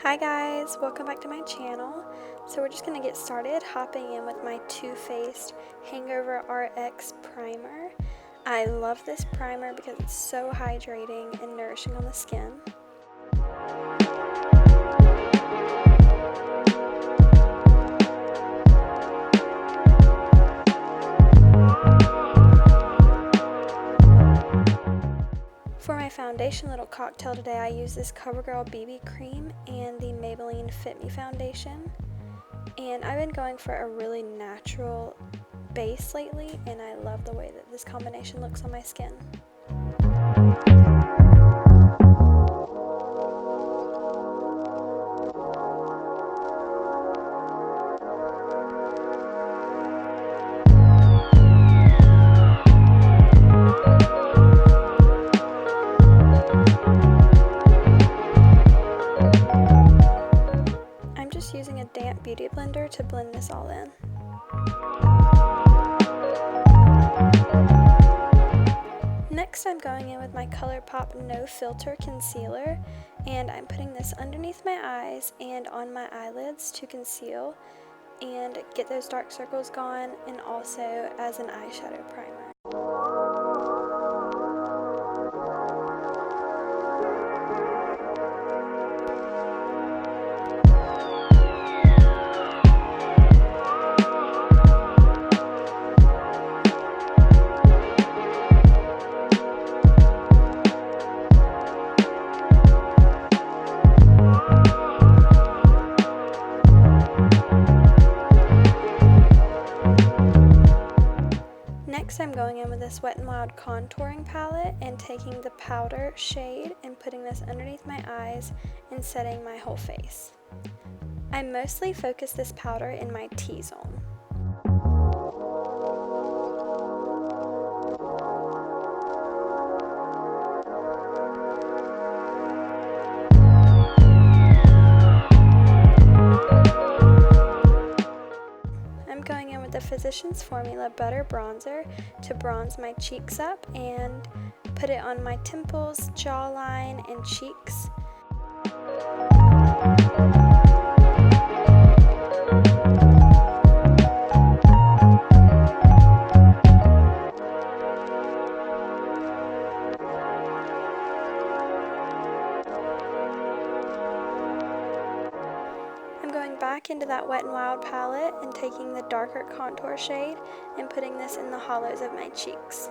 Hi guys, welcome back to my channel. So we're just going to get started hopping in with my Too Faced Hangover RX primer. I love this primer because it's so hydrating and nourishing on the skin. For my foundation little cocktail today, I use this CoverGirl BB cream and the Maybelline Fit Me foundation. And I've been going for a really natural base lately, and I love the way that this combination looks on my skin. Using a damp beauty blender to blend this all in. Next, I'm going in with my ColourPop No Filter Concealer, and I'm putting this underneath my eyes and on my eyelids to conceal and get those dark circles gone, and also as an eyeshadow primer. Next, I'm going in with this Wet n Wild contouring palette and taking the powder shade and putting this underneath my eyes and setting my whole face. I mostly focus this powder in my T-zone. The Physicians Formula Butter Bronzer to bronze my cheeks up and put it on my temples, jawline, and cheeks. Back into that Wet n Wild palette and taking the darker contour shade and putting this in the hollows of my cheeks.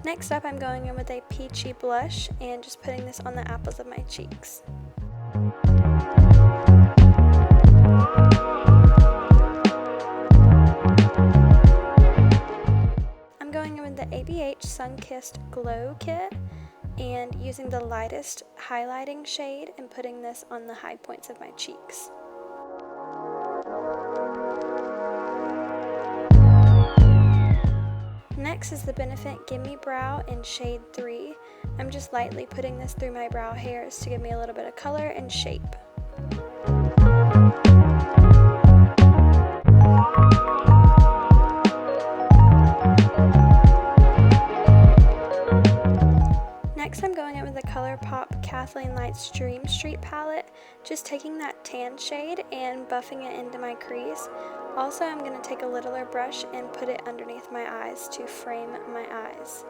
Next up, I'm going in with a peachy blush and just putting this on the apples of my cheeks. I'm going in with the ABH Sun-Kissed Glow Kit and using the lightest highlighting shade and putting this on the high points of my cheeks. Next is the Benefit Gimme Brow in shade 3. I'm just lightly putting this through my brow hairs to give me a little bit of color and shape. Next, I'm going in with the ColourPop Kathleen Lights Dream Street palette, just taking that tan shade and buffing it into my crease. Also, I'm going to take a littler brush and put it underneath my eyes to frame my eyes.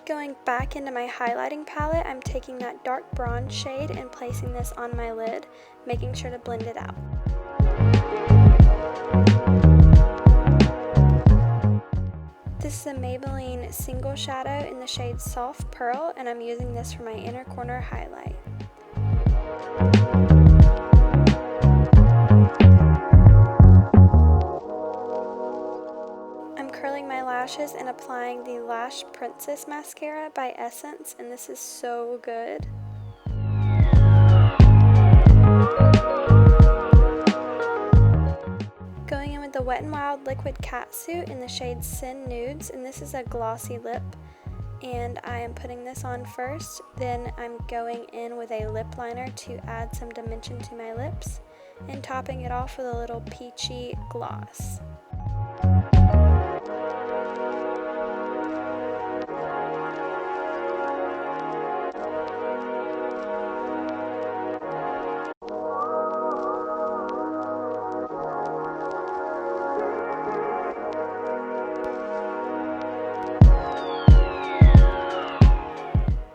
Going back into my highlighting palette, I'm taking that dark bronze shade and placing this on my lid, making sure to blend it out. This is a Maybelline Single Shadow in the shade Soft Pearl, and I'm using this for my inner corner highlight. Curling my lashes and applying the Lash Princess mascara by Essence, and this is so good. Wet n Wild Liquid Catsuit in the shade Sin Nudes, and this is a glossy lip. And I am putting this on first, then I'm going in with a lip liner to add some dimension to my lips, and topping it off with a little peachy gloss.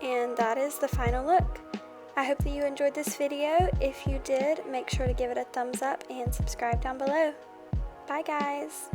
And that is the final look. I hope that you enjoyed this video. If you did, make sure to give it a thumbs up and subscribe down below. Bye guys!